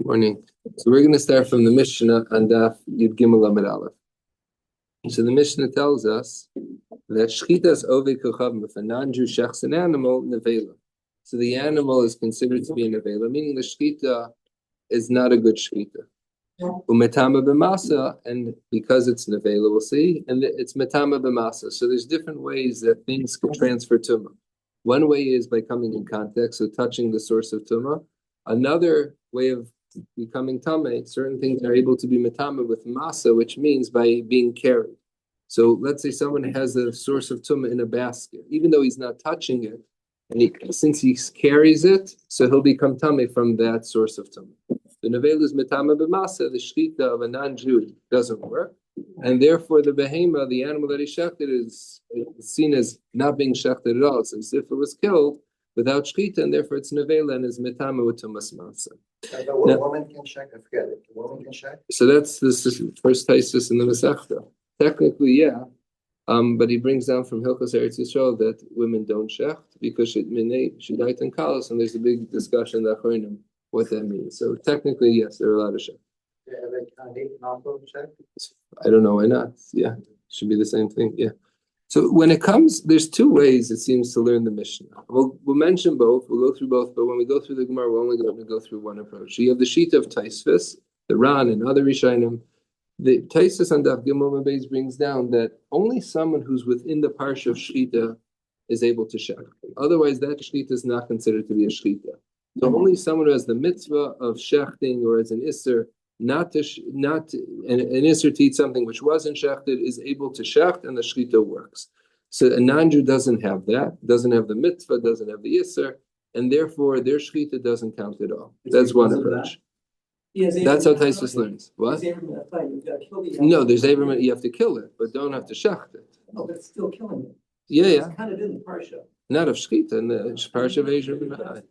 Morning. So we're going to start from the Mishnah and Daf Yud Gimel Amud Aleph. So the Mishnah tells us that Shchitas Ovei Kochav, if a non-Jew shechs an animal, nevela. So the animal is considered to be a nevela, meaning the shchita is not a good shchita. Umetama b'masa, and because it's nevela, we'll see, and it's metama b'masa. So there's different ways that things can transfer tumah. One way is by coming in contact, so touching the source of tumah. Another way of becoming tameh, certain things are able to be metama with masa, which means by being carried. So let's say someone has a source of tumah in a basket, even though he's not touching it, and since he carries it, so he'll become tameh from that source of tumah. The nevel is metama b'masa, the shchita of a non-Jew doesn't work, and therefore the behema, the animal that he shechted, is seen as not being shechted at all. So as if it was killed without shchita, and therefore it's nevela and is metama with tumas masa. But a woman can check. I forget it. A woman can check. So that's the first taisus in the Masechta. Technically, yeah, but he brings down from Hilchos Eretz Yisrael that women don't shecht because she died in kalos, and there's a big discussion that what that means. So technically, yes, they're allowed to shecht. Yeah, they also check. I don't know why not. Yeah, should be the same thing. Yeah. So when it comes, there's two ways it seems to learn the Mishnah. We'll mention both. We'll go through both, but when we go through the Gemara, we're only going to go through one approach. So you have the sheet of Taisvis, the Ran, and other Rishonim. The Taisvis on Daf Gimel Beis brings down that only someone who's within the parsha of Shchita is able to shech. Otherwise, that Shchita is not considered to be a Shchita. So only someone who has the mitzvah of shechting or as an Isser, an Isser to eat something which wasn't shechted is able to shecht, and the shchita works. So a non-Jew doesn't have that, doesn't have the mitzvah, doesn't have the Isser, and therefore their shchita doesn't count at all. That's one approach. That's how Taisus learns. What? No, there's Abraham. You have to kill it, but don't have to shecht it. No, but it's still killing it. Yeah. It's kind of in the parsha. Not of shchita, in the parsha of Abraham.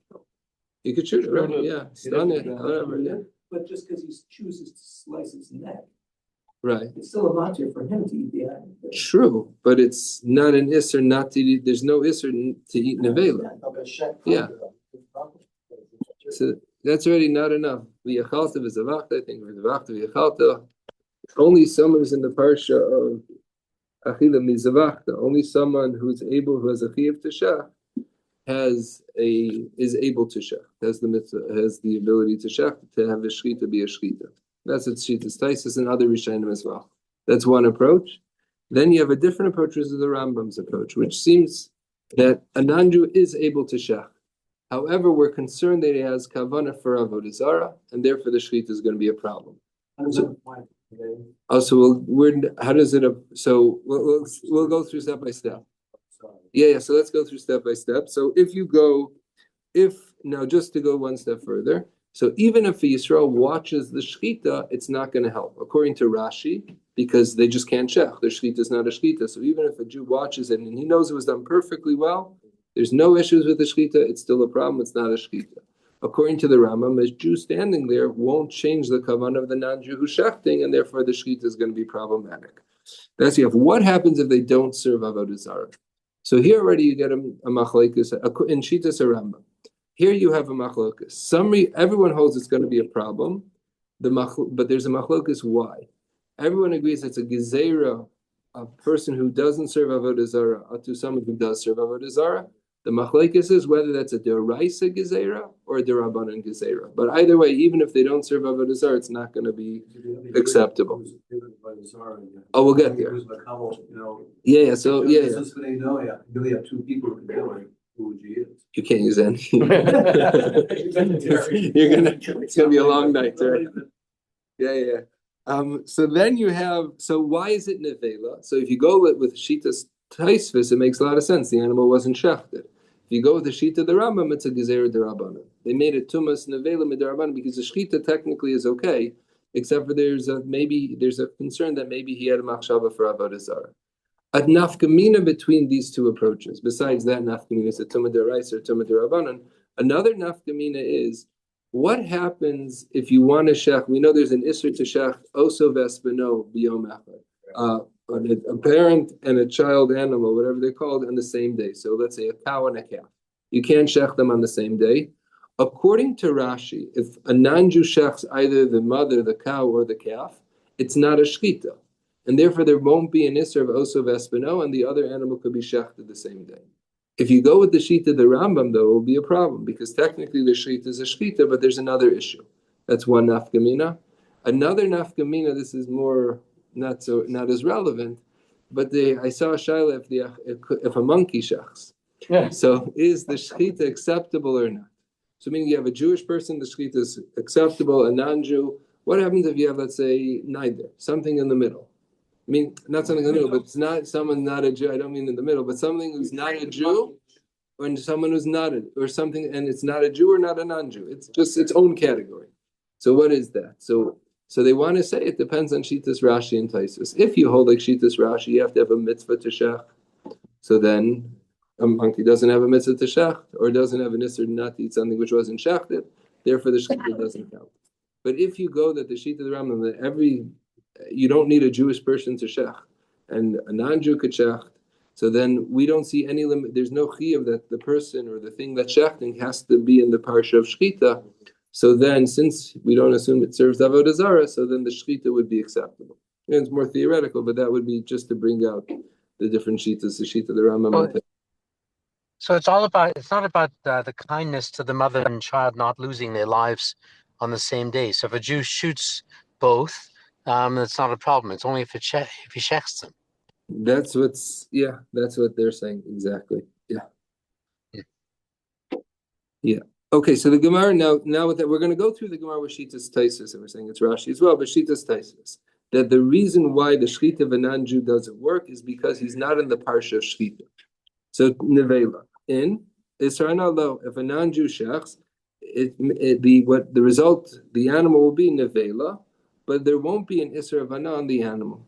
You could shoot it, right? Yeah, stun it, whatever. Yeah. But just because he chooses to slice its neck, right? It's still a matter for him to eat the animal. True, but it's not an isser not to eat. There's no isser to eat nevela. Yeah. So that's already not enough. V'yachalta v'zavachta, I think v'zavachta v'yachalta. Only someone who's in the parsha of achila mizavachta. Only someone who has a chiyuv to shech is able to shech, has the mitzvah, has the ability to shech, to have a shchita be a shchita. That's its shchitas taisus and other rishonim as well. That's one approach. Then you have a different approach, which is the Rambam's approach, which seems that a non-Jew is able to shech. However, we're concerned that he has kavanah for avodah zarah, and therefore the shchita is going to be a problem. How does it? So we'll go through step by step. Yeah. So let's go through step by step. So now just to go one step further. So even if a Yisrael watches the shchita, it's not going to help, according to Rashi, because they just can't shech. The shchita is not a shchita. So even if a Jew watches it and he knows it was done perfectly well, there's no issues with the shchita. It's still a problem. It's not a shchita. According to the Rambam, a Jew standing there won't change the kavanah of the non-Jew who's shechting, and therefore the shchita is going to be problematic. That's what happens if they don't serve avodah zarah. So here already you get a machlokes in Shitas Rambam. Here you have a machlokes. Everyone holds it's going to be a problem, but there's a machlokes why. Everyone agrees it's a gezerah, a person who doesn't serve avodah zarah, to someone who does serve avodah zarah. The machlokes is whether that's a deraisa gezerah or a derabanan gezerah. But either way, even if they don't serve avodah zarah, it's not going to be acceptable. Oh, we'll get there. Yeah. So yeah. Since they know you really have two people who can do it, who would you use? You can't use any. It's gonna be a long night, right? Yeah. So then you have. So why is it nevela? So if you go with shitas taisvis, it makes a lot of sense. The animal wasn't shechted. If you go with the shita of the Rambam, it's a gezerah derabanan. They made it tumas nevela midarabanan because the shchita technically is okay, except for there's a concern that maybe he had a machshava for avodah zarah. A nafkamina between these two approaches, besides that nafkamina is a tumah deraisa or tumah derabanan, another nafkamina is what happens if you want to shech. We know there's an isser to shech oso vespeno biyom echad. A parent and a child animal, whatever they're called, on the same day. So let's say a cow and a calf. You can't shech them on the same day. According to Rashi, if a non-Jew shechs either the mother, the cow, or the calf, it's not a shchita. And therefore there won't be an isser of oso vespino, and the other animal could be shechted the same day. If you go with the shita the Rambam, though, it will be a problem, because technically the shchita is a shchita, but there's another issue. That's one nafkamina. Another nafkamina, this is more not as relevant, but I saw a shaila if a monkey shechs. Yeah. So is the shchita acceptable or not? So meaning you have a Jewish person, the shchita is acceptable, a non-Jew. What happens if you have, let's say, neither, something in the middle? I mean, not something in the middle, but it's not someone not a Jew. I don't mean in the middle, but something who's not a Jew, or someone who's not or something, and it's not a Jew or not a non-Jew. It's just its own category. So what is that? So they want to say it depends on Shitas Rashi and Taisus. If you hold like Shitas Rashi, you have to have a mitzvah to shech. So then a monkey doesn't have a mitzvah to shecht, or doesn't have an isser not to eat something which wasn't shechted, therefore the shechita doesn't count. But if you go that the sheet of the Rambam that you don't need a Jewish person to shecht, and a non-Jew could shecht, so then we don't see any limit. There's no chiyuv that the person or the thing that's shechting has to be in the parsha of shechita. So then, since we don't assume it serves avodah zarah, so then the shechita would be acceptable. And it's more theoretical, but that would be just to bring out the different shitas, the sheet of the Rambam. Well, so it's not about the kindness to the mother and child not losing their lives on the same day. So if a Jew shoots both, it's not a problem. It's only if he shechs them. That's what they're saying exactly. Yeah. Okay, so the Gemara now with that we're going to go through the Gemara with Shitas Taisus, and we're saying it's Rashi as well, but Shitas Taisus. That the reason why the shchita of a non-Jew doesn't work is because he's not in the parsha of shchita. So nevela in Israel, though, if a non-Jew shechs, the result the animal will be nevela, but there won't be an isra of ana on the animal.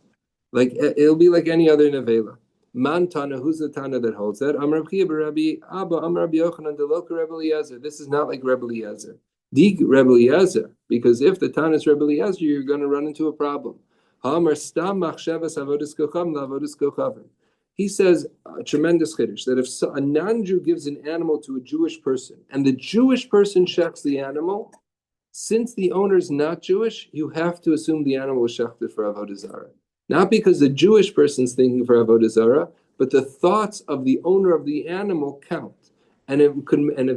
Like it'll be like any other nevela. Man Tana, who's the Tana that holds that? Amar Rabbi Abba, Amar Rabbi Yochanan, Deloka Rebbe Eliezer. This is not like Rebbe Eliezer. Dig Rebbe Eliezer, because if the Tana is Rebbe Eliezer, you're going to run into a problem. Amar Stam Machshavas Avodas Kocham LaAvodas Kochavim. He says a tremendous chiddush that if a non-Jew gives an animal to a Jewish person, and the Jewish person shechs the animal, since the owner is not Jewish, you have to assume the animal was shechted for avodah zarah. Not because the Jewish person's thinking for avodah zarah, but the thoughts of the owner of the animal count. And if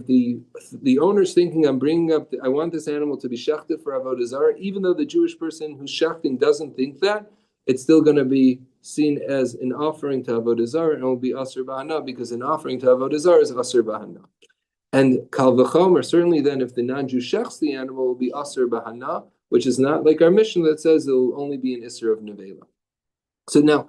the owner's thinking, I want this animal to be shechted for avodah zarah, even though the Jewish person who's shechting doesn't think that, it's still going to be seen as an offering to avodah zarah, and it will be asur b'hana, because an offering to avodah zarah is asur b'hana. And kal v'chomer, certainly then if the non-Jew shechs the animal, will be asur b'hana, which is not like our mission that says it will only be an isur of nevela. So now,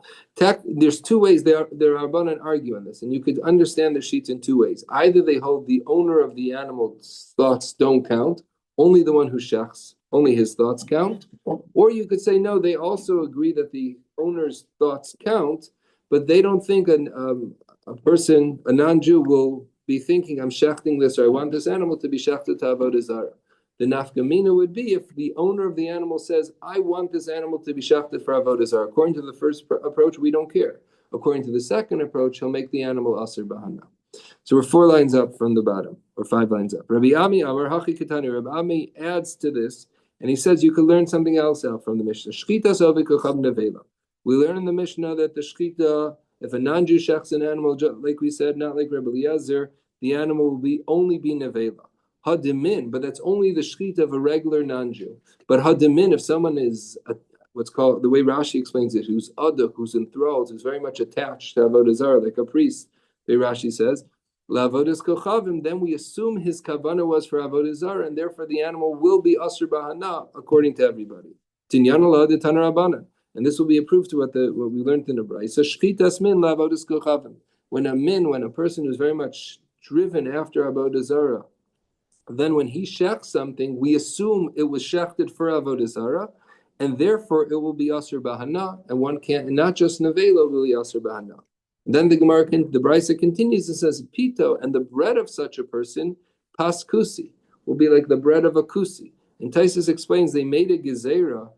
there's two ways there are Rabbanan argue on this, and you could understand the sheets in two ways. Either they hold the owner of the animal's thoughts don't count, only the one who shechs, only his thoughts count. Or you could say, no, they also agree that the owner's thoughts count, but they don't think a non-Jew will be thinking, I'm shechting this, or I want this animal to be shechted to avodah zarah. The nafkamina would be if the owner of the animal says, I want this animal to be shechted for avodah zarah. According to the first approach, we don't care. According to the second approach, he'll make the animal asur b'hana. So we're 4 lines up from the bottom, or 5 lines up. Rabbi Ami Amar Hachi Ketani. Rabbi Ami adds to this, and he says you could learn something else out from the Mishnah. Shchita sovek kochab nevela. We learn in the Mishnah that the shchita, if a non-Jew shechs an animal, like we said, not like Rebbe Eliezer, the animal will only be nevela. Hadimin, but that's only the shchita of a regular non-Jew. But hadimin, if someone is what's called, the way Rashi explains it, who's aduk, who's enthralled, who's very much attached to avodah zarah, like a priest, the Rashi says, la'avodas kochavim, then we assume his kavanah was for avodah zarah, and therefore the animal will be asur b'hana according to everybody. Tinyan Allah de Tana Rabbanan, and this will be approved to what we learned in the Brayso. So shchitas min la'avodas kochavim. When a person who's very much driven after avodah zarah, then when he shechs something, we assume it was shechted for avodah zarah, and therefore it will be asur b'hana, and one can't, and not just nevela will be asur b'hana. Then the Brayso continues and says, pito, and the bread of such a person, pas kusi, will be like the bread of a kusi. And Taisus explains they made a gezerah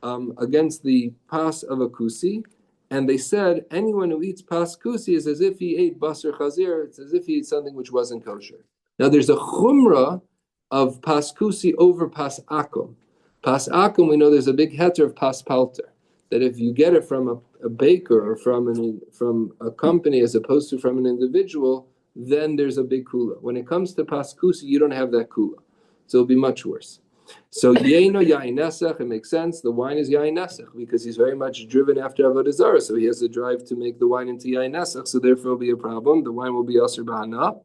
against the pas of a kusi, and they said anyone who eats pas kusi is as if he ate basar chazir, it's as if he ate something which wasn't kosher. Now there's a chumrah of paskusi over pas akum. Pas akum, we know there's a big heter of pas palter. That if you get it from a baker or from a company as opposed to from an individual, then there's a big kula. When it comes to paskusi, you don't have that kula, so it'll be much worse. So yeino yain nesach, it makes sense. The wine is yain nesach because he's very much driven after avodah zarah, so he has a drive to make the wine into yain nesach. So therefore, will be a problem. The wine will be aser b'hana,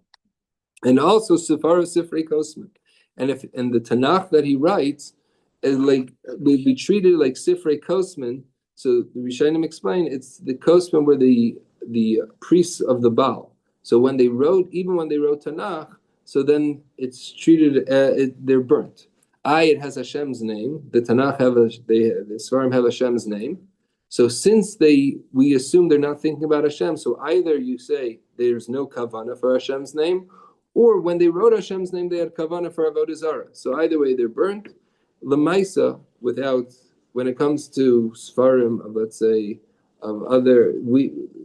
and also sifara sifrei kosman. And if in the Tanakh that he writes, is like will be treated like sifrei kosman. So the Rishonim explain it's the kosman were the priests of the Baal. So when they wrote, even when they wrote Tanakh, so then it's treated they're burnt. It has Hashem's name. The Tanakh the Svarim have Hashem's name. So since we assume they're not thinking about Hashem, so either you say there's no kavanah for Hashem's name, or when they wrote Hashem's name, they had kavanah for avodah zarah. So either way, they're burnt. Lamaisa, when it comes to Svarim, let's say, of other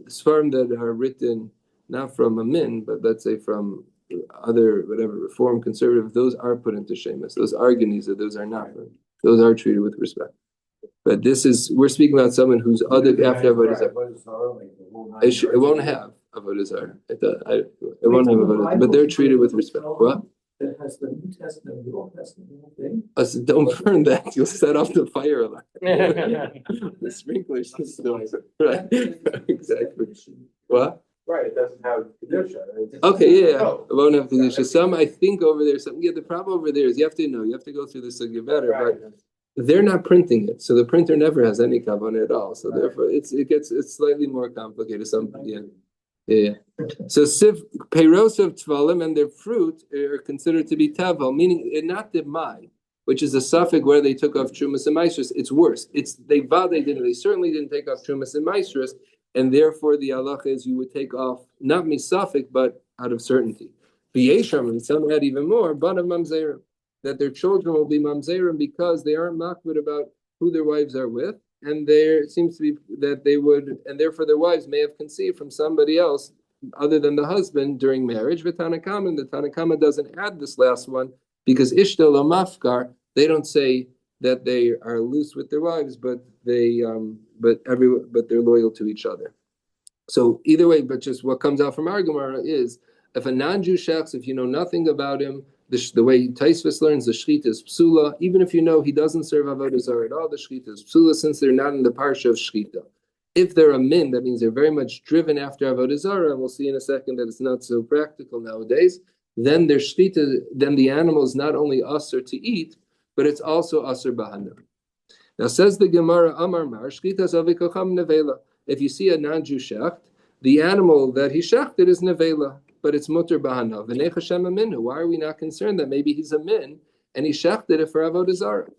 Svarim that are written not from a min, but let's say from other whatever reform conservative, those are put into shemus. Those are geniza, those are not. Those are treated with respect. But we're speaking about someone who's other after avodah zarah. It won't have avodah zarah. It won't have avodah zarah, but they're treated with respect. What? That has the New Testament, the Old Testament, the whole thing. Said, don't burn that. You'll set off the fire alarm. The sprinkler system. Right. Exactly. What? Right, it doesn't have kedusha. Okay, yeah. It won't have kedusha. Some, I think, over there. The problem over there is you have to go through the sugya better, but they're not printing it, so the printer never has any kavanah at all. So therefore, it's slightly more complicated. Yeah. So peiros of tvalim and their fruit are considered to be tavel, meaning not the mai, which is a suffix where they took off trumas and maestros. It's worse. They certainly didn't take off trumas and maestros, and therefore the halacha is you would take off not misafik but out of certainty. V'yesham, and some add even more, but of mamzerim, that their children will be mamzerim because they aren't makbid about who their wives are with. And there seems to be that they would, and therefore their wives may have conceived from somebody else other than the husband during marriage. The Tanakama doesn't add this last one because Ishtal or Mafkar, they don't say that they are loose with their wives, but they're loyal to each other. So either way, but just what comes out from our Gemara is if a non-Jew shechs, if you know nothing about him, the way Taisvis learns, the shechita is psula. Even if you know he doesn't serve avodah zarah at all, the shechita is psula since they're not in the parsha of shechita. If they're a min, that means they're very much driven after avodah zarah, and we'll see in a second that it's not so practical nowadays. Then their shechita, then the animal is not only usher to eat, but it's also usher bahana. Now says the Gemara, Amar Mar, shechita zavikocham nevela. If you see a non-Jew shecht, the animal that he shechted is nevela. But it's mutter bahana. V'nei Hashem aminu. Why are we not concerned that maybe he's a min and he shechted it for avodah zarah?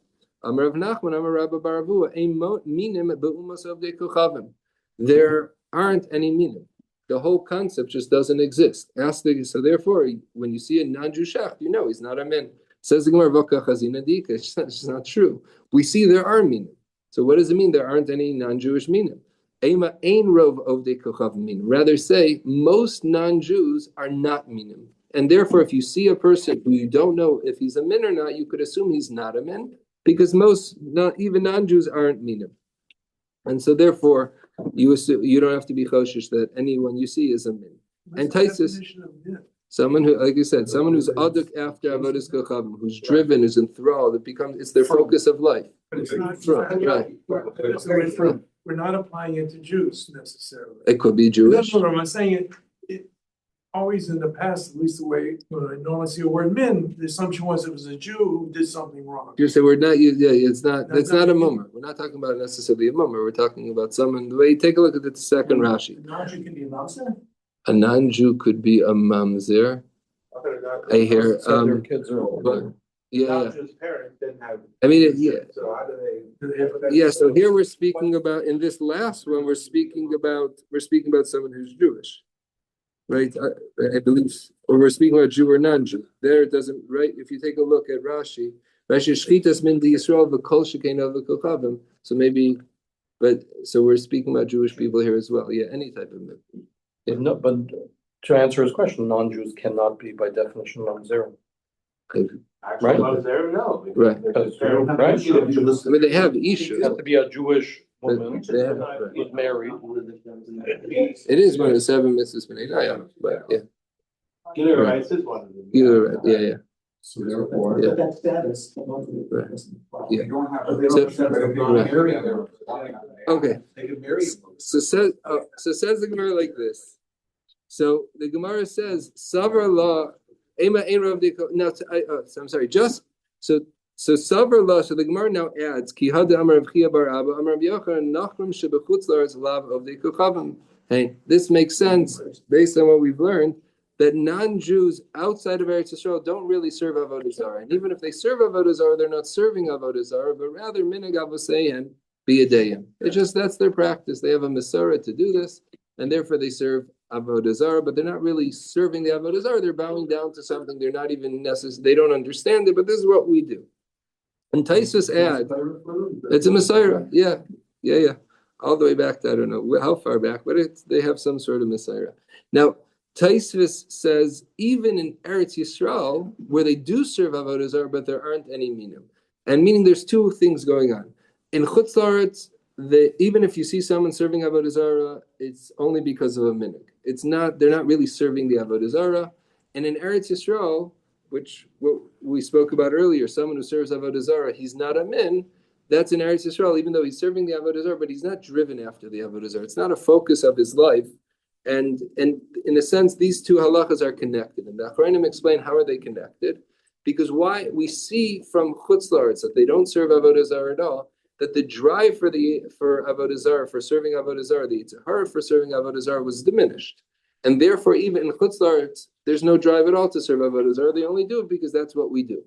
Amar Rav Nachman, Amar Rabba Baravua, ein minim be'umas avdei kochavim. There aren't any minim. The whole concept just doesn't exist. So therefore, when you see a non-Jew shecht, you know he's not a min. Says the Gemara, V'ka chazina dika. It's just not true. We see there are minim. So what does it mean? There aren't any non-Jewish minim. Rather say most non-Jews are not minim, and therefore if you see a person who you don't know if he's a min or not, you could assume he's not a min because even non-Jews aren't minim, and so therefore you don't have to be choshish that anyone you see is a min. And Taisus, someone who, like you said, someone who's aduk after avodas kochavim, who's driven, who's enthralled, it's their focus of life. But it's not Right. We're not applying it to Jews necessarily. It could be Jewish. No, I'm saying it always in the past, at least the way when I normally see a word min, the assumption was it was a Jew who did something wrong. You say we're not. It's not. That's not a mummer. We're not talking about necessarily a mummer. We're talking about someone. The way take a look at the second Rashi. A non-Jew can be a mamzer? A non-Jew could be a mamzer. I hear. Their kids are older. Yeah. Not just parents didn't have. I mean, yeah. So how do they? Yeah. So here we're speaking about in this last one. We're speaking about someone who's Jewish, right? I believe, or we're speaking about Jew or non-Jew. There it doesn't. Right. If you take a look at Rashi shchitas min di Yisrael v'kol shekein av v'kochavim. So maybe, so we're speaking about Jewish people here as well. Yeah. Any type of min. Yeah. No, but to answer his question, non-Jews cannot be by definition mamzerim. Right. No. Right. That's true, right? I mean, they have issues. It has to be a Jewish But woman they have, who's married. it is one of the 7 mitzvahs, but yeah. Gillian Rice is one of them. You're right. Yeah. So therefore. Yeah. But that status. Right. Yeah. You don't have. Okay. They can marry. So says the Gemara like this. So the Gemara says, "Savar la ema ein rav diko." Now, I'm sorry. Just so savar la. So the Gemara now adds ki had amar Rav Chia bar Abba amar Rav Yochanan nachrim shebechutz laaretz lav of the kochavim. Hey, this makes sense based on what we've learned that non-Jews outside of Eretz Yisrael don't really serve avodah zarah, and even if they serve avodah zarah, they're not serving avodah zarah, but rather minhag avosein biyadayim. It's just that's their practice. They have a Masorah to do this, and therefore they serve avodah zarah, but they're not really serving the avodah zarah. They're bowing down to something. They're not even necessary. They don't understand it, but this is what we do. And Taisus adds, it's a Messiah. Yeah. All the way back to I don't know how far back, but they have some sort of Messiah. Now, Taisvis says even in Eretz Yisrael, where they do serve avodah zarah, but there aren't any minim, and meaning there's 2 things going on. In Chutz Laaretz, even if you see someone serving avodah zarah, it's only because of a minhag. It's not; they're not really serving the avodah zarah. And in Eretz Yisrael, which what we spoke about earlier, someone who serves avodah zarah, he's not a min. That's in Eretz Yisrael, even though he's serving the avodah zarah, but he's not driven after the avodah zarah. It's not a focus of his life. And in a sense, these 2 halachas are connected. And the Achronim explain how are they connected, because why we see from Chutz Laaretz that they don't serve avodah zarah at all. That the drive for avodah zarah, for serving avodah zarah, the yitzhar for serving avodah zarah was diminished, and therefore even in Chutz Laaretz, there's no drive at all to serve avodah zarah. They only do it because that's what we do,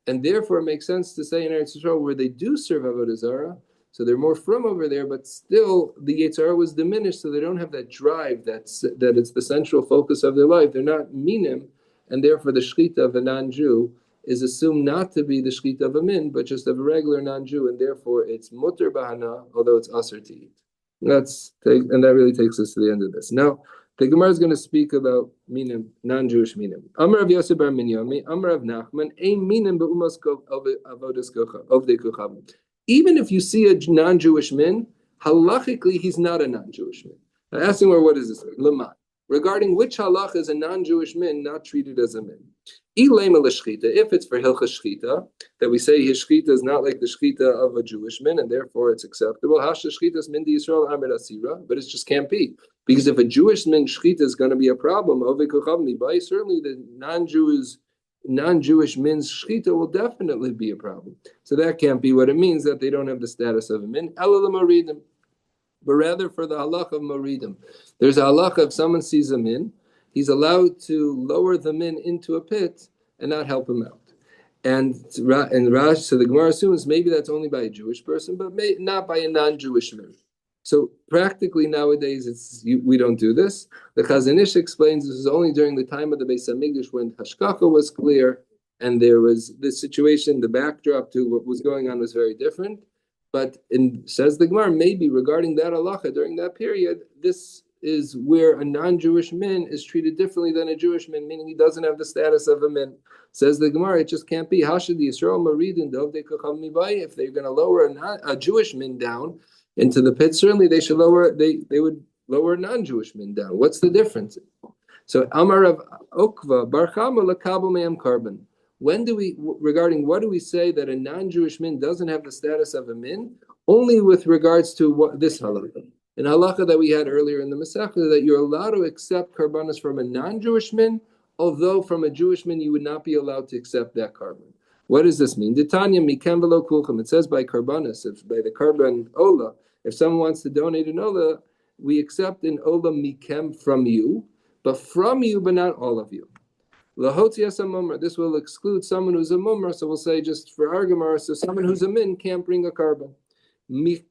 and therefore it makes sense to say in Eretz Yisrael where they do serve avodah zarah, so they're more from over there, but still the yitzhar was diminished, so they don't have that drive that it's the central focus of their life. They're not minim, and therefore the shechita of a non-Jew is assumed not to be the shechita of a min, but just of a regular non-Jew, and therefore it's mutter bahana, although it's aser to eat. And that really takes us to the end of this. Now, the Gemara is going to speak about minim, non-Jewish minim. Amar Rav Yosef bar Minyomi, Amar Rav Nachman, ein minim be'umas avodas ovdei kochavim. Even if you see a non-Jewish min, halachically he's not a non-Jewish min. Now, asking what does this mean? Lema. Regarding which halach is a non-Jewish min not treated as a min? If it's for hilchas shchita, that we say his shchita is not like the shchita of a Jewish min, and therefore it's acceptable. Hasha shchita min di Yisrael amid asira, but it just can't be, because if a Jewish min shchita is going to be a problem, certainly the non-Jewish min's shchita will definitely be a problem. So that can't be what it means that they don't have the status of a min. But rather for the halach of moridim. There's a halach if someone sees a min, he's allowed to lower the min into a pit and not help him out. And Rash, so the Gemara assumes maybe that's only by a Jewish person, but not by a non-Jewish min. So practically nowadays, we don't do this. The Chazon Ish explains this is only during the time of the Beis Hamikdash when Hashkacha was clear, and there was this situation, the backdrop to what was going on was very different. But says the Gemara, maybe regarding that halacha during that period, this is where a non-Jewish min is treated differently than a Jewish min, meaning he doesn't have the status of a min. Says the Gemara, it just can't be. How should the Yisrael maridin dovdei kochav mibai? If they're going to lower a Jewish min down into the pit, certainly they should lower. They would lower a non-Jewish min down. What's the difference? So Amar of Okva Barchama lakabel me'am karban. When do we, regarding what do we say that a non-Jewish min doesn't have the status of a min? Only with regards to what this halakha. An halakha that we had earlier in the Masechta, that you're allowed to accept karbanos from a non-Jewish min, although from a Jewish min you would not be allowed to accept that karban. What does this mean? Ditanya mikem v'lo kulchem. It says by karbanos, if by the karban ola, if someone wants to donate an ola, we accept an ola mikem from you, but not all of you. This will exclude someone who's a mumra, so we'll say just for our Gemara, so someone who's a min can't bring a karban. The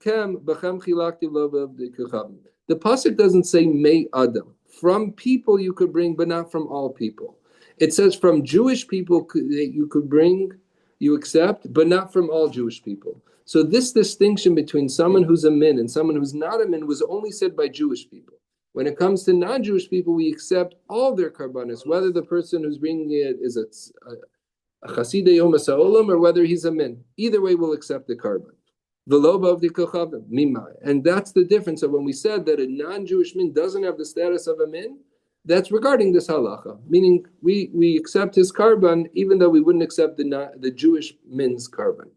pasuk doesn't say may adam. From people you could bring, but not from all people. It says from Jewish people you could bring, you accept, but not from all Jewish people. So this distinction between someone who's a min and someone who's not a min was only said by Jewish people. When it comes to non-Jewish people, we accept all their karbanos, whether the person who's bringing it is a Chasidei Yom Ha'olam, or whether he's a min. Either way, we'll accept the carbon. And that's the difference of when we said that a non-Jewish min doesn't have the status of a min. That's regarding this halacha, meaning we accept his carbon even though we wouldn't accept the Jewish min's carbon.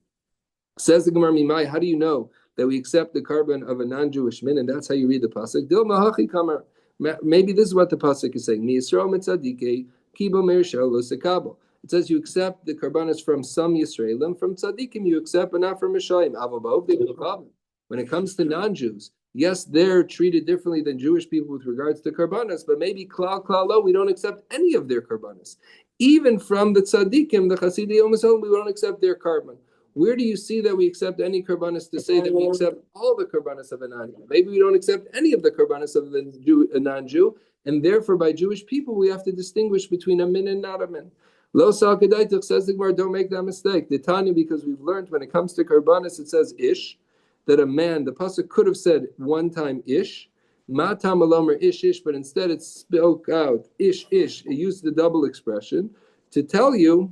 Says the Gemara Mimai, how do you know that we accept the carbon of a non-Jewish min? And that's how you read the pasuk. Dil mahachi kamar. Maybe this is what the pasuk is saying. Mi Yisrael mitzadikei kibo meir shelo sekabo. It says you accept the karbanos from some Yisraelim, from tzaddikim you accept, but not from Mishayim. When it comes to non-Jews, yes, they're treated differently than Jewish people with regards to karbanos, but maybe klal lo, we don't accept any of their karbanos. Even from the tzaddikim, the Chasidei Yom Ha'olam, we don't accept their carbon. Where do you see that we accept any karbanos to say that we accept all the karbanos of a non-Jew? Maybe we don't accept any of the karbanos of a non-Jew, and therefore by Jewish people we have to distinguish between a min and not a min. Lo sal kedaituk, says the Gemara, don't make that mistake. The Tanya, because we've learned when it comes to karbanos, it says ish, that a man, the pasuk could have said one time ish, matam alomer ish ish, but instead it spoke out ish ish. It used the double expression to tell you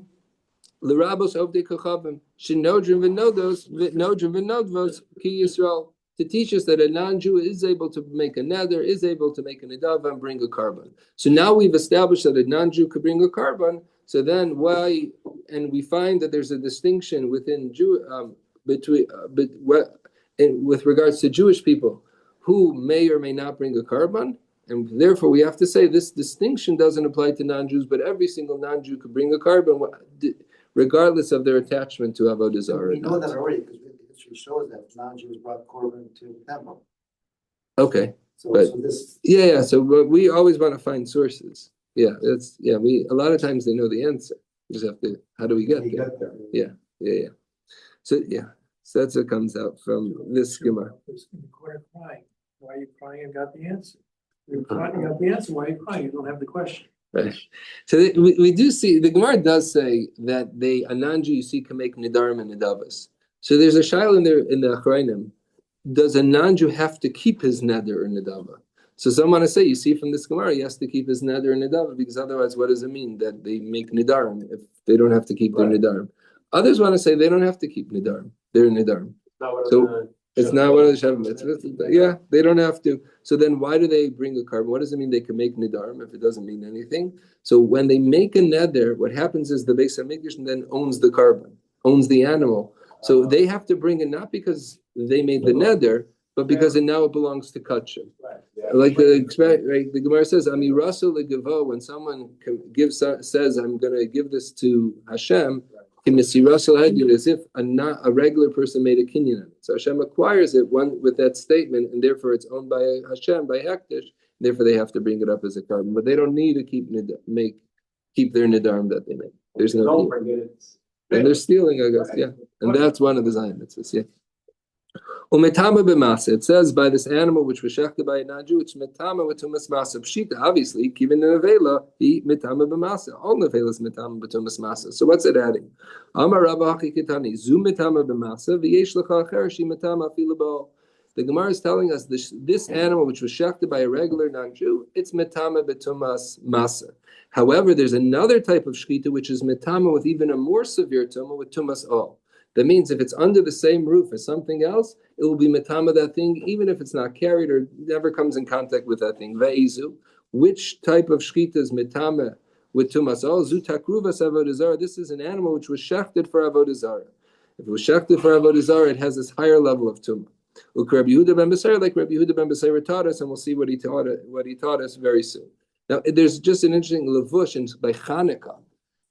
l'rabos ovdei kochavim shenodrim v'nodvos ki Yisrael, to teach us that a non-Jew is able to make a neder, is able to make a nedava and bring a carbon. So now we've established that a non-Jew could bring a carbon. So then why? And we find that there's a distinction within with regards to Jewish people who may or may not bring a carbon, and therefore we have to say this distinction doesn't apply to non-Jews, but every single non-Jew could bring a carbon, regardless of their attachment to Avodah Zarah. We know that already because history shows that non-Jews brought korban to the temple. Okay, So this. yeah. So we always want to find sources. Yeah, we a lot of times they know the answer. We just have to. How do we get there? Yeah. So that's what comes out from this Gemara. Crying. Why are you crying? I got the answer. You got the answer. Why are you crying? You don't have the question. Right. So we do see the Gemara does say that a non-Jew you see can make nidarim and nidavas. So there's a shaila in the Achrayim. Does a non-Jew have to keep his neder or nidava? So some want to say, you see from this Gemara, he has to keep his neder and nidava, because otherwise what does it mean? That they make nidarim if they don't have to keep their nidarim. Others want to say they don't have to keep nidarim. They're nidarim. So it's not one of the Shavim mitzvahs. Yeah, they don't have to. So then why do they bring a carbon? What does it mean they can make nidarim if it doesn't mean anything? So when they make a neder, what happens is the Beis HaMikdash then owns the carbon, owns the animal. So they have to bring it not because they made the neder, but because now it belongs to Kachim. Like the Gemara says, Ami Rasul Legavo, when someone says, I'm going to give this to Hashem, as if a regular person made a kinyan. So Hashem acquires it with that statement, and therefore it's owned by Hashem, by Hekdesh. Therefore they have to bring it up as a carbon, but they don't need to keep their nidarim that they make. There's no need. And they're stealing, I guess, yeah. And that's one of the Zion mitzvahs, yeah. Umetama b'masa. It says by this animal which was shechted by a non-Jew, it's metama with tumas masa. Pshita, obviously, given the nevela, he metama b'masa. All nevelas metama b'tumas masa. So what's it adding? Amar Rabba Hakikitani, zu metama b'masa, v'yesh lecha acher shi metama afilu b'ol. The Gemara is telling us this animal which was shechted by a regular non-Jew, it's metama b'tumas masa. However, there's another type of shechita which is metama with even a more severe tumah with tumas ol. That means if it's under the same roof as something else, it will be metama that thing, even if it's not carried or never comes in contact with that thing. Ve'izu, which type of shechita is metama with tumas ol? Zu takruvas avodah zarah. This is an animal which was shechted for avodah zarah. If it was shechted for avodah zarah, it has this higher level of tumah. Like Rabbi Yehuda ben Besaira taught us, and we'll see what he taught us very soon. Now, there's just an interesting levush by Chanukah.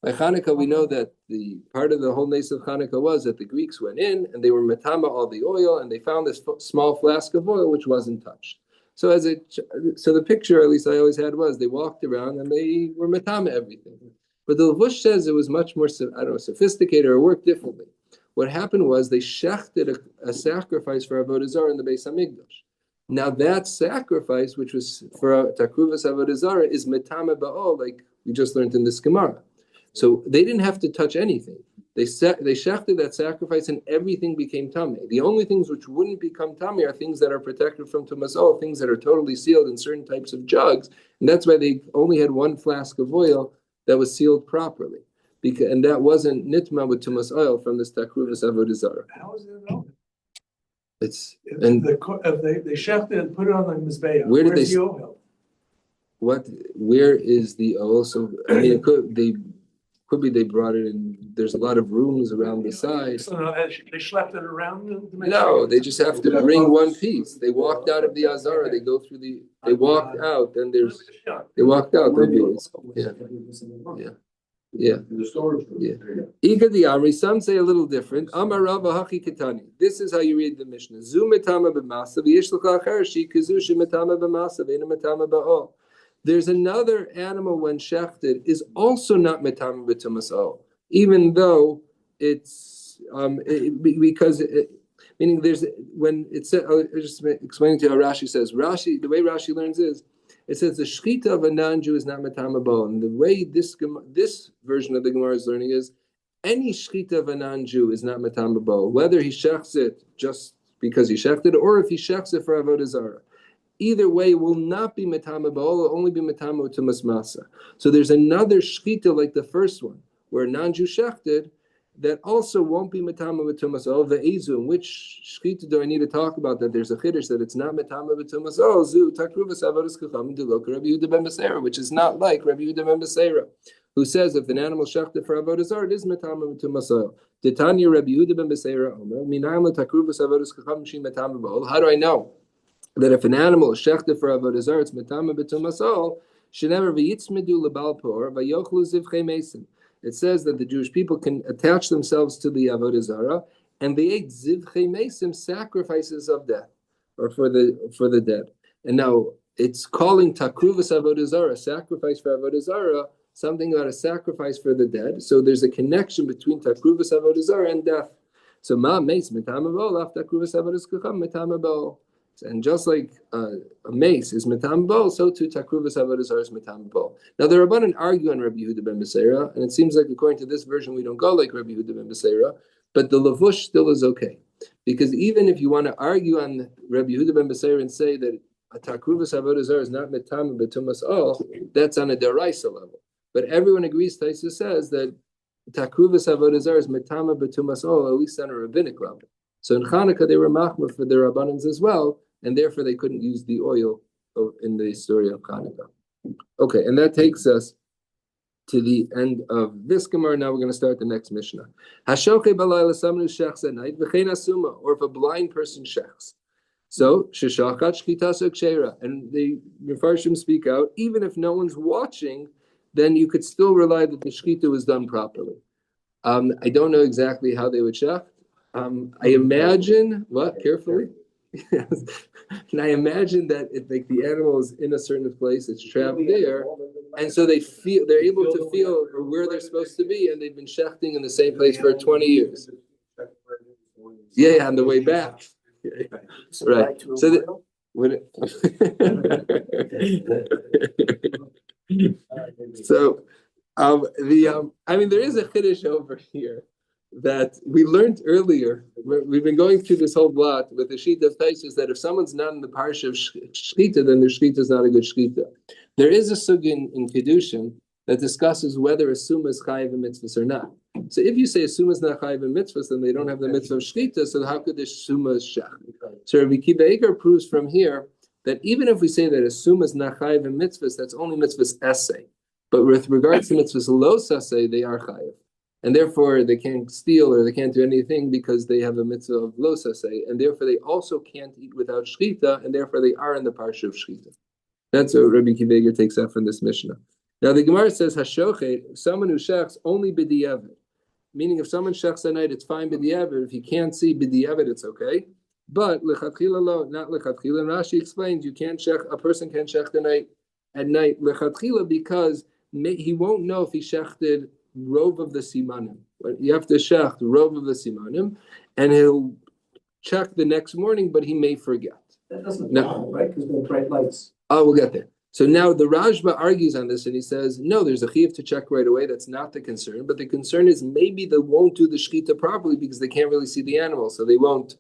By Chanukah, we know that the part of the whole nace of Chanukah was that the Greeks went in and they were metama all the oil, and they found this small flask of oil which wasn't touched. So the picture, at least I always had, was they walked around and they were metama everything. But the levush says it was much more, sophisticated or worked differently. What happened was they shechted a sacrifice for Avodah Zarah in the Beis HaMikdash. Now that sacrifice, which was for Takruvas Avodah Zarah, is metama ba'ol, like we just learned in this Gemara. So they didn't have to touch anything. They shechted that sacrifice and everything became tamei. The only things which wouldn't become tamei are things that are protected from tumas, things that are totally sealed in certain types of jugs. And that's why they only had one flask of oil that was sealed properly. because and that wasn't nitma with tumas oil from this takruvas avodah zarah. How is it relevant? It's If and if they shechted and put it on the mizbeah, Where did where's they- the oil? where is the oil? So I mean, it could be they brought it in. There's a lot of rooms around the side. So now they schlepped it around to make No, sure- they just have to bring one piece. They walked out of the azara. They go through they walked out. Then they walked out. Yeah. The storage room. Yeah. Ika the Amri, some say a little different. Amar Rava Hachi Ketani. This is how you read the Mishnah. Zu metama b'masa v'yesh l'cha acher shi kazushi metama b'masa v'ena metama ba'ol. There's another animal when shechted is also not metama b'tumas ol, even though it's meaning there's when it said. I'll just explaining to you how Rashi says. Rashi, the way Rashi learns is. It says the shechita of a non-Jew is not metama ba'ol, and the way this version of the Gemara is learning is any shechita of a non-Jew is not metama ba'ol, whether he shechts it just because he shechted or if he shechts it for avodah zarah. Either way will not be metama ba'ol, will only be metama u'tumas masa. So there's another shechita like the first one where a non-Jew shechted that also won't be metama b'tumas ol ve'ezu. Which shechita do I need to talk about? That there's a chiddush that it's not metama b'tumas ol. Zu takruvas avodas kacham deloka Rabbi Yehuda ben Beseira, which is not like Rabbi Yehuda ben Beseira, who says if an animal shechted for avodah zarah, it is metama b'tumas ol. Titanya Rabbi Yehuda ben Beseira omer minayim takruvas avodas kacham shi metama b'ol. How do I know that if an animal is shechted for avodah zarah, it's metama b'tumas ol? Shenever v'yitzmedu lebalpor v'yochlu zivchei mesim. It says that the Jewish people can attach themselves to the avodah zarah, and they ate zivchei mesim, sacrifices of death, or for the dead. And now it's calling takruvas avodah zarah, sacrifice for avodah zarah, something about a sacrifice for the dead. So there's a connection between takruvas avodah zarah and death. So ma meis metama b'ol, af takruvas avodah kacham metama b'ol. And just like a mace is metam bol, so too takruvas avodah zarah is metam bol. Now the Rabbanan argue on Rabbi Yehuda ben Beseira, and it seems like according to this version we don't go like Rabbi Yehuda ben Beseira, but the lavush still is okay, because even if you want to argue on Rabbi Yehuda ben Beseira and say that a takruvas avodah zarah is not metam b'tumas ol, that's on a deraisa level. But everyone agrees. Taisa says that takruvas avodah zarah is metam b'tumas ol, at least on a rabbinic level. So in Chanukah they were machmir for their Rabbanans as well. And therefore they couldn't use the oil in the story of Chanukah. Okay, and that takes us to the end of this Gemara. Now we're going to start the next Mishnah. Hashoche balayla samnu shechs at night, v'chein asuma, or if a blind person shechs. So, sheshachat shchitas ukshera, and the Mefarshim speak out, even if no one's watching, then you could still rely that the shchita was done properly. I don't know exactly how they would shech. I imagine, carefully? Yes. And I imagine that if like the animal is in a certain place, it's trapped there, and so they're able to feel where they're supposed to be, and they've been shechting in the same place for 20 years. Yeah, on the way back. Right. So I mean, there is a chiddush over here that we learned earlier. We've been going through this whole blot with the sheet of Taisus that if someone's not in the parsha of shchita, then their shchita is not a good shchita. There is a sugin in Kedushin that discusses whether a summa is chayiv in mitzvahs or not. So if you say a summa is not chayiv in mitzvahs, then they don't have the mitzvah of shchita, so how could the summa shech? So Rabbi Kiva Eiger proves from here that even if we say that a summa is not chayiv in mitzvahs, that's only mitzvahs essay. But with regards to mitzvahs lo saseh, they are chayiv. And therefore, they can't steal or they can't do anything because they have a mitzvah of lo saseh, and therefore they also can't eat without shchita, and therefore they are in the parsha of shchita. That's what Rabbi Kiva Eiger takes out from this Mishnah. Now the Gemara says hashochet, someone who shechs only b'diavad, meaning if someone shechs at night, it's fine b'diavad. If you can't see b'diavad, it's okay. But lechatchila lo, not lechatchila. And Rashi explains you can't shech. A person can shech at night lechatchila because he won't know if he shechted rov of the simanim. You have to shech the rov of the simanim, and he'll check the next morning, but he may forget. That doesn't matter, right? Because they're bright lights. Oh, we'll get there. So now the Rashba argues on this, and he says, no, there's a chiyuv to check right away. That's not the concern. But the concern is maybe they won't do the shechita properly because they can't really see the animal. So they won't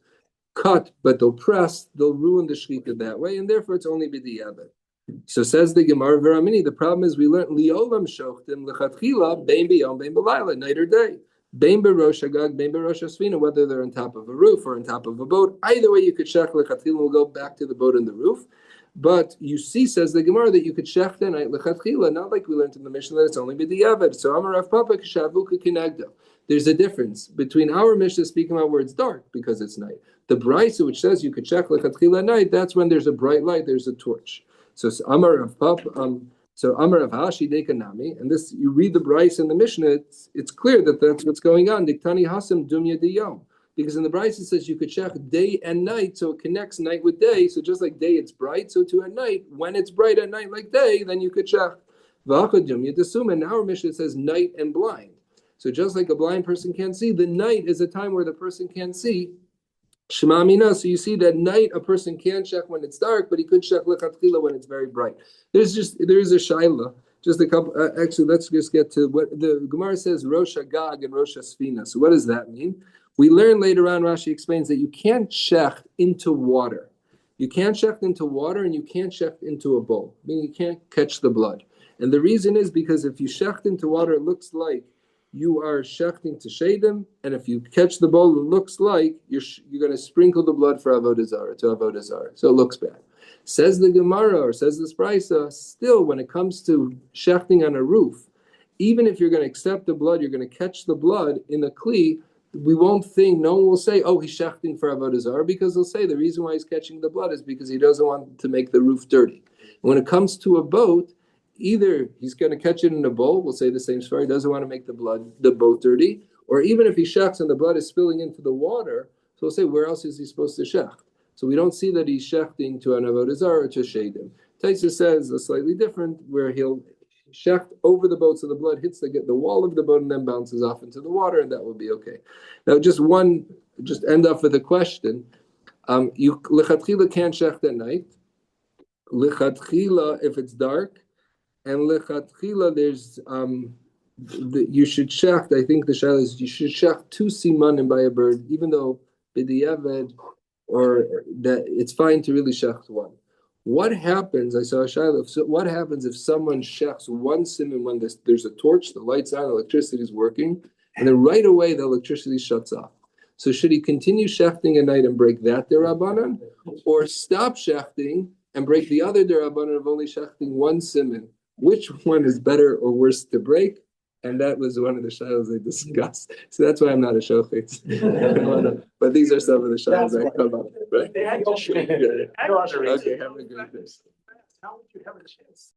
cut, but they'll press. They'll ruin the shechita that way, and therefore it's only b'diavad. So says the Gemara Veramini, the problem is we learned liolam shochtim lechatchila bein biyom bein b'layla, night or day. Bein b'rosh hagag, bein b'rosh hasfina, whether they're on top of a roof or on top of a boat. Either way you could shech lechatchila, we'll go back to the boat and the roof. But you see, says the Gemara, that you could shech the night lechatchila, not like we learned in the Mishnah that it's only b'diavad. So Amar Rav Papa kishavuka kinagdo. There's a difference between our Mishnah speaking about where it's dark because it's night. The Brisa, which says you could shech lechatchila at night, that's when there's a bright light, there's a torch. So Amar of Amar of Hashi Dekanami, and this you read the Bryce and the Mishnah, it's clear that that's what's going on. Diktani Hasam Dumya Diyom, because in the Bryce it says you could check day and night, so it connects night with day. So just like day it's bright, so too at night. When it's bright at night like day, then you could check. V'acha Dumya Desuma. And our Mishnah says night and blind. So just like a blind person can't see, the night is a time where the person can't see. Shema Mina, so you see that night a person can't check when it's dark, but he could check lechatchila when it's very bright. There is a shaila, just a couple. Actually, let's just get to what the Gemara says: Rosh Hagag and Rosh Hasfina. So what does that mean? We learn later on. Rashi explains that you can't check into water. You can't check into water, and you can't check into a bowl. Meaning you can't catch the blood. And the reason is because if you shecht into water, it looks like you are shechting to shadim, and if you catch the bowl, it looks like you're going to sprinkle the blood for avodah zarah, to avodah zarah. So it looks bad. Says the Gemara, or says the Spraisa, still when it comes to shechting on a roof, even if you're going to accept the blood, you're going to catch the blood in the kli, we won't think, no one will say, oh, he's shechting for avodah zarah, because they'll say the reason why he's catching the blood is because he doesn't want to make the roof dirty. And when it comes to a boat, either he's going to catch it in a bowl, we'll say the same story, he doesn't want to make the boat dirty, or even if he shechs and the blood is spilling into the water, so we'll say, where else is he supposed to shech? So we don't see that he's shechting to an avodah zarah or to shadim. Taisa says a slightly different, where he'll shecht over the boat so the blood hits the wall of the boat and then bounces off into the water, and that will be okay. Now just end off with a question. You lichatchila can't shecht at night. Lichatchila, if it's dark, and lechatchila, there's you should shecht. I think the shayla is you should shecht 2 simanim by a bird, even though b'diavad or that it's fine to really shecht 1. What happens? I saw a shayla. So what happens if someone shechs 1 siman when there's a torch, the light's on, electricity is working, and then right away the electricity shuts off? So should he continue shechting at night and break that derabanan, or stop shechting and break the other derabanan of only shechting 1 siman? Which one is better or worse to break? And that was one of the shilas they discussed. So that's why I'm not a shochet. But these are some of the shilas that come up. Right? Okay, have a good day. How would you have a chance?